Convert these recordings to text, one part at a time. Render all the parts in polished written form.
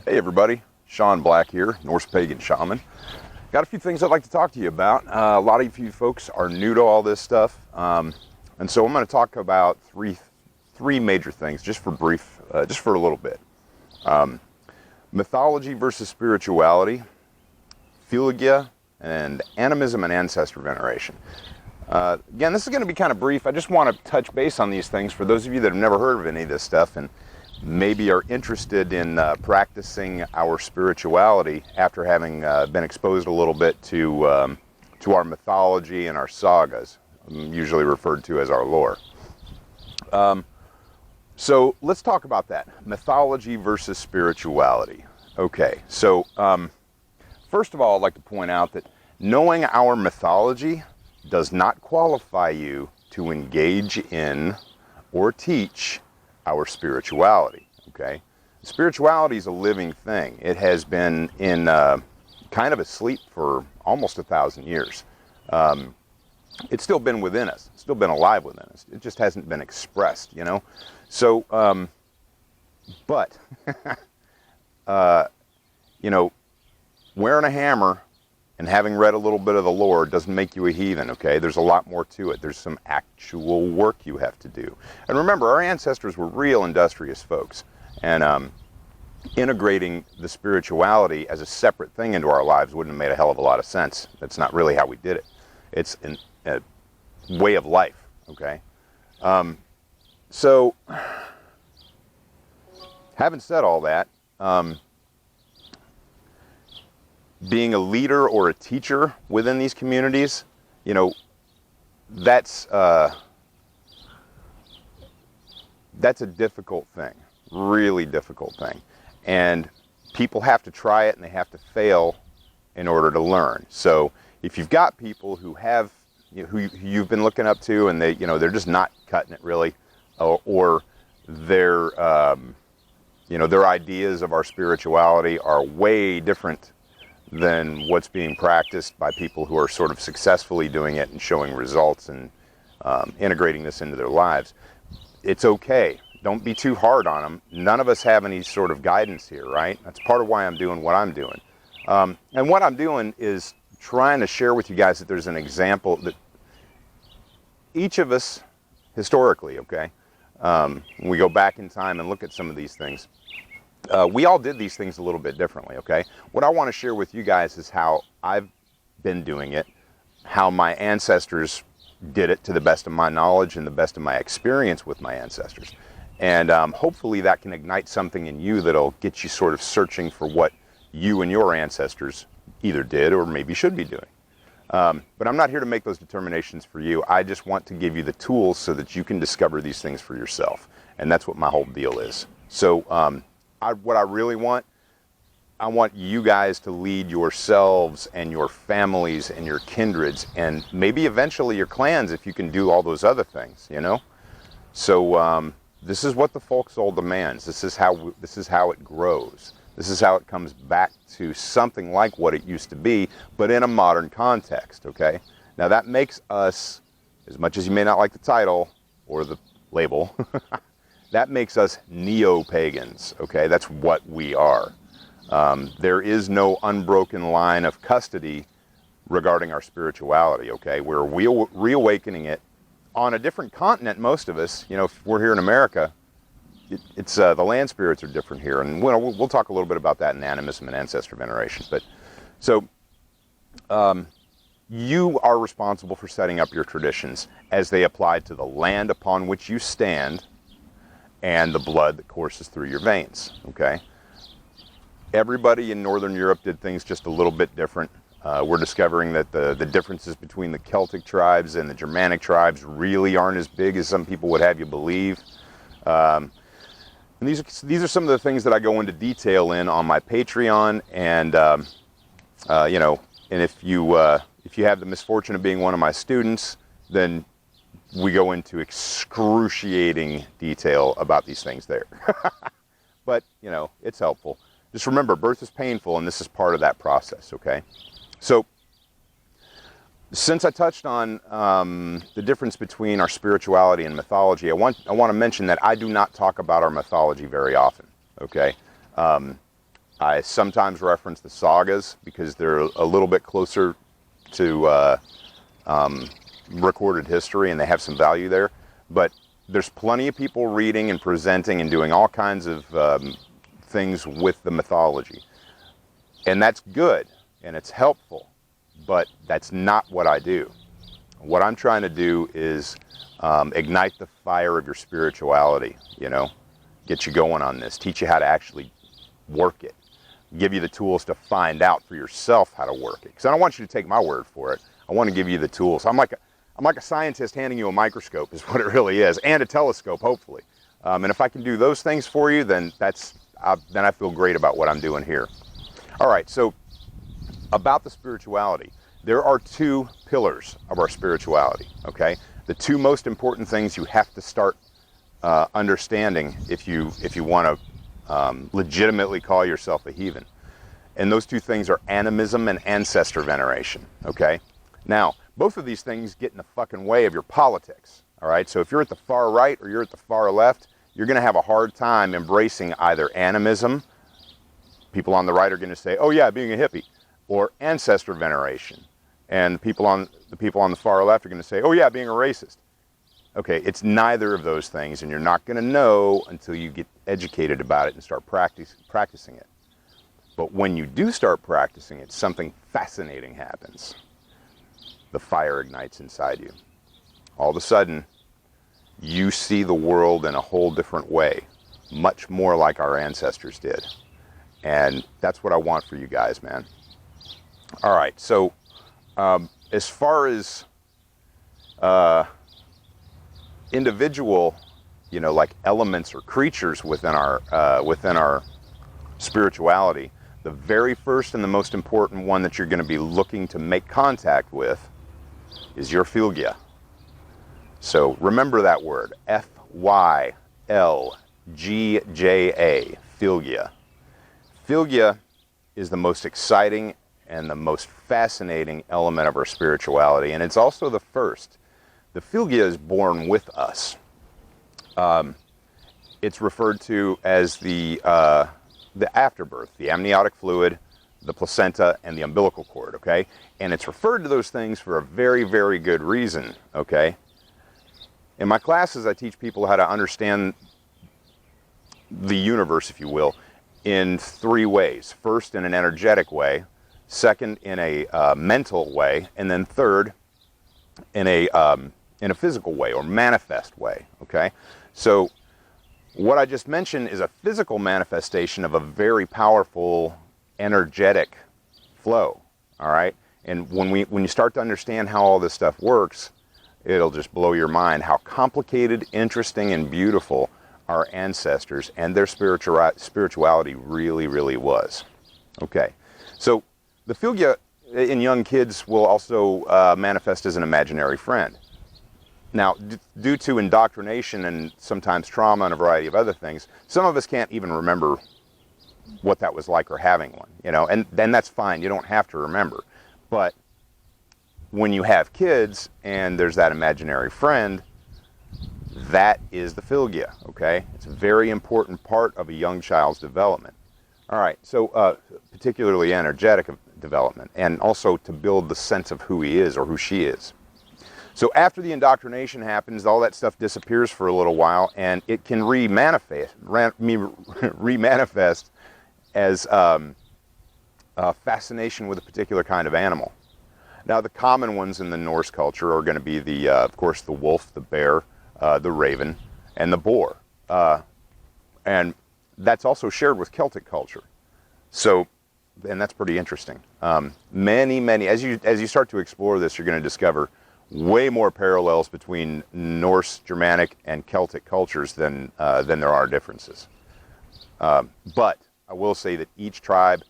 Hey everybody, Sean Black here, Norse Pagan Shaman. Got a few things I'd like to talk to you about. A lot of you folks are new to all this stuff, and so I'm going to talk about three major things, just for a little bit. Mythology versus spirituality, Philogia, and animism and ancestor veneration. Again, this is going to be kind of brief. I just want to touch base on these things for those of you that have never heard of any of this stuff and maybe are interested in practicing our spirituality after having been exposed a little bit to our mythology and our sagas, usually referred to as our lore. So let's talk about that. Mythology versus spirituality. Okay, so first of all, I'd like to point out that knowing our mythology does not qualify you to engage in or teach our spirituality, okay? Spirituality is a living thing. It has been in kind of asleep for almost 1,000 years. It's still been within us. It's still been alive within us. It just hasn't been expressed, you know? So, but, you know, wearing a hammer and having read a little bit of the lore doesn't make you a heathen, okay? There's a lot more to it. There's some actual work you have to do. And remember, our ancestors were real industrious folks. And integrating the spirituality as a separate thing into our lives wouldn't have made a hell of a lot of sense. That's not really how we did it. It's a way of life, okay? So, having said all that, being a leader or a teacher within these communities, you know, that's a difficult thing, really difficult thing. And people have to try it and they have to fail in order to learn. So if you've got people who have, you know, who you've been looking up to and they, you know, they're just not cutting it really, or their, you know, their ideas of our spirituality are way different than what's being practiced by people who are sort of successfully doing it and showing results and integrating this into their lives. It's okay. Don't be too hard on them. None of us have any sort of guidance here, right? That's part of why I'm doing what I'm doing. And what I'm doing is trying to share with you guys that there's an example that each of us, historically, okay, when we go back in time and look at some of these things, we all did these things a little bit differently, okay? What I want to share with you guys is how I've been doing it, how my ancestors did it to the best of my knowledge and the best of my experience with my ancestors. And hopefully that can ignite something in you that'll get you sort of searching for what you and your ancestors either did or maybe should be doing. But I'm not here to make those determinations for you. I just want to give you the tools so that you can discover these things for yourself. And that's what my whole deal is. So, what I really want, I want you guys to lead yourselves and your families and your kindreds and maybe eventually your clans if you can do all those other things, you know? So this is what the folk soul demands. This is how it grows. This is how it comes back to something like what it used to be, but in a modern context, okay? Now that makes us, as much as you may not like the title or the label, that makes us neo-pagans, okay? That's what we are. There is no unbroken line of custody regarding our spirituality, okay? We're reawakening it on a different continent, most of us. You know, if we're here in America, it's the land spirits are different here. And we'll talk a little bit about that in animism and ancestor veneration. But so you are responsible for setting up your traditions as they apply to the land upon which you stand and the blood that courses through your veins, okay? Everybody in Northern Europe did things just a little bit different. We're discovering that the differences between the Celtic tribes and the Germanic tribes really aren't as big as some people would have you believe. And these are some of the things that I go into detail in on my Patreon, and you know, and if you have the misfortune of being one of my students, then we go into excruciating detail about these things there. But, you know, it's helpful. Just remember, birth is painful, and this is part of that process, okay? So, since I touched on the difference between our spirituality and mythology, I want to mention that I do not talk about our mythology very often, okay? I sometimes reference the sagas because they're a little bit closer to recorded history and they have some value there. But there's plenty of people reading and presenting and doing all kinds of things with the mythology. And that's good and it's helpful, but that's not what I do. What I'm trying to do is ignite the fire of your spirituality, you know, get you going on this, teach you how to actually work it, give you the tools to find out for yourself how to work it. Because I don't want you to take my word for it. I want to give you the tools. I'm like a scientist handing you a microscope is what it really is, and a telescope, hopefully. And if I can do those things for you, then then I feel great about what I'm doing here. All right, so about the spirituality, there are two pillars of our spirituality, okay? The two most important things you have to start understanding if you want to legitimately call yourself a heathen. And those two things are animism and ancestor veneration, okay? Now, both of these things get in the fucking way of your politics, all right? So if you're at the far right or you're at the far left, you're going to have a hard time embracing either animism. People on the right are going to say, oh yeah, being a hippie, or ancestor veneration. And the people on the far left are going to say, oh yeah, being a racist. Okay, it's neither of those things, and you're not going to know until you get educated about it and start practicing it. But when you do start practicing it, something fascinating happens. The fire ignites inside you. All of a sudden, you see the world in a whole different way, much more like our ancestors did. And that's what I want for you guys, man. All right, so as far as individual, you know, like elements or creatures within our spirituality, the very first and the most important one that you're going to be looking to make contact with is your Fylgja. So remember that word, Fylgja, Fylgja. Fylgja is the most exciting and the most fascinating element of our spirituality, and it's also the first. The Fylgja is born with us. It's referred to as the afterbirth, the amniotic fluid, the placenta, and the umbilical cord, okay? And it's referred to those things for a very, very good reason, okay? In my classes, I teach people how to understand the universe, if you will, in three ways. First, in an energetic way. Second, in a mental way. And then third, in a physical way or manifest way, okay? So what I just mentioned is a physical manifestation of a very powerful energetic flow, all right? And when you start to understand how all this stuff works, it'll just blow your mind how complicated, interesting, and beautiful our ancestors and their spirituality really, really was. Okay, so the Fylgja in young kids will also manifest as an imaginary friend. Now, due to indoctrination and sometimes trauma and a variety of other things, some of us can't even remember what that was like or having one, you know, and then that's fine. You don't have to remember. But when you have kids and there's that imaginary friend, that is the Fylgja, okay? It's a very important part of a young child's development. All right, so particularly energetic development, and also to build the sense of who he is or who she is. So after the indoctrination happens, all that stuff disappears for a little while, and it can remanifest as a fascination with a particular kind of animal. Now, the common ones in the Norse culture are going to be, of course, the wolf, the bear, the raven, and the boar. And that's also shared with Celtic culture. So, and that's pretty interesting. Many, as you start to explore this, you're going to discover way more parallels between Norse, Germanic, and Celtic cultures than there are differences. But I will say that each tribe,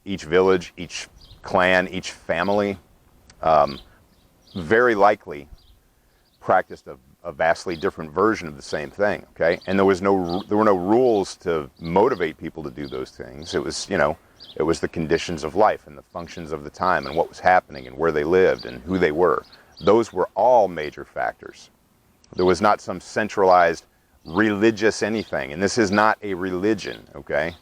each village, each clan, each family, very likely practiced a vastly different version of the same thing, okay? And there were no rules to motivate people to do those things. It was, you know, it was the conditions of life and the functions of the time and what was happening and where they lived and who they were. Those were all major factors. There was not some centralized religious anything, and this is not a religion, okay?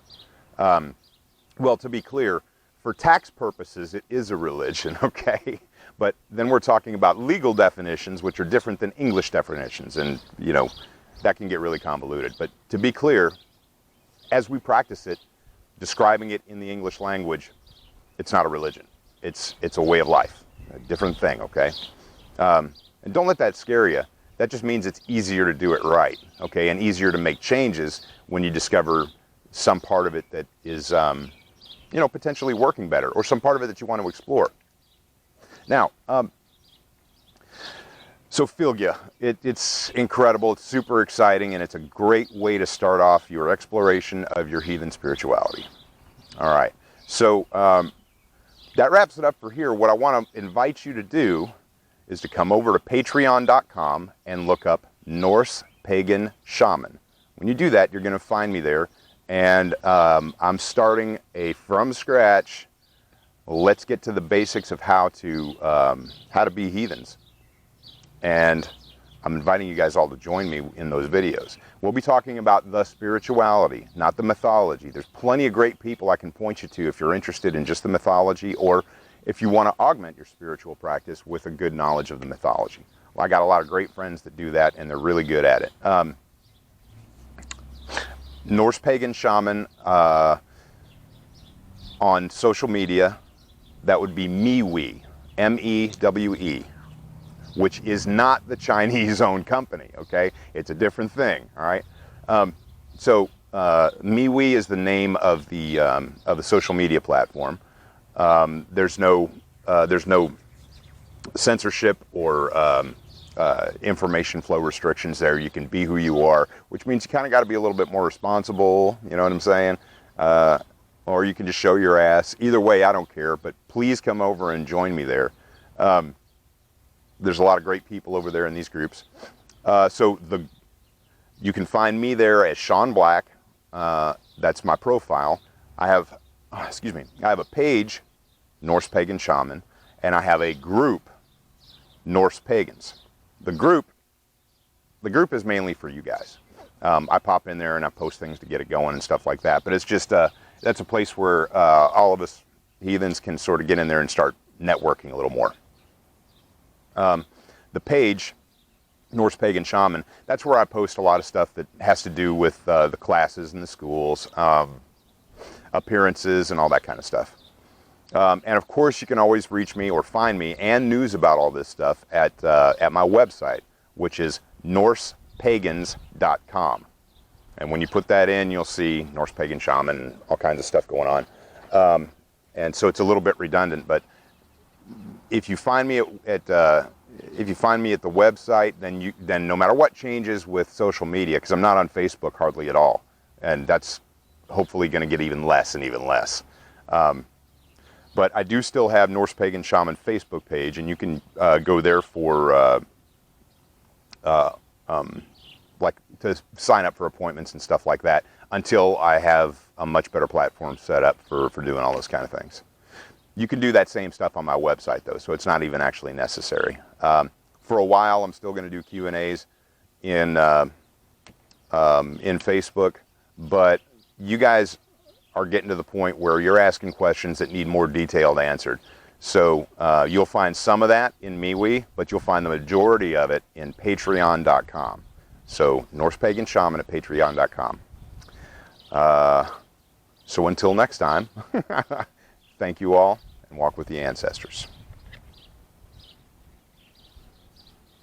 Well, to be clear, for tax purposes, it is a religion, okay? But then we're talking about legal definitions, which are different than English definitions, and, you know, that can get really convoluted. But to be clear, as we practice it, describing it in the English language, it's not a religion. It's a way of life, a different thing, okay? And don't let that scare you. That just means it's easier to do it right, okay? And easier to make changes when you discover some part of it that is, you know, potentially working better, or some part of it that you want to explore. Now, so Philgia, it's incredible, it's super exciting, and it's a great way to start off your exploration of your heathen spirituality. All right, so that wraps it up for here. What I want to invite you to do is to come over to patreon.com and look up Norse Pagan Shaman. When you do that, you're going to find me there, and I'm starting a from scratch, let's get to the basics of how to be heathens. And I'm inviting you guys all to join me in those videos. We'll be talking about the spirituality, not the mythology. There's plenty of great people I can point you to if you're interested in just the mythology, or if you want to augment your spiritual practice with a good knowledge of the mythology. Well, I got a lot of great friends that do that, and they're really good at it. Norse Pagan Shaman on social media, that would be MeWe, M-E-W-E, which is not the Chinese-owned company, okay? It's a different thing, all right? MeWe is the name of the social media platform. There's no censorship or information flow restrictions there. You can be who you are, which means you kind of got to be a little bit more responsible, you know what I'm saying? Or you can just show your ass. Either way, I don't care, but please come over and join me there. There's a lot of great people over there in these groups. You can find me there as Sean Black. That's my profile. I have a page, Norse Pagan Shaman, and I have a group, Norse Pagans. The group is mainly for you guys. I pop in there and I post things to get it going and stuff like that. But it's just, that's a place where all of us heathens can sort of get in there and start networking a little more. The page, Norse Pagan Shaman, that's where I post a lot of stuff that has to do with the classes and the schools, appearances and all that kind of stuff. And of course you can always reach me or find me and news about all this stuff at my website, which is norsepagans.com. And when you put that in, you'll see Norse Pagan Shaman and all kinds of stuff going on. And so it's a little bit redundant, but if you find me at the website, then no matter what changes with social media, because I'm not on Facebook hardly at all, and that's hopefully going to get even less and even less. But I do still have Norse Pagan Shaman Facebook page, and you can go there for like to sign up for appointments and stuff like that until I have a much better platform set up for doing all those kind of things. You can do that same stuff on my website though, so it's not even actually necessary. For a while, I'm still going to do Q&As in Facebook, but you guys are getting to the point where you're asking questions that need more detailed answered. So you'll find some of that in MeWe, but you'll find the majority of it in patreon.com. So Norse Pagan Shaman at patreon.com. So until next time, thank you all, and walk with the ancestors.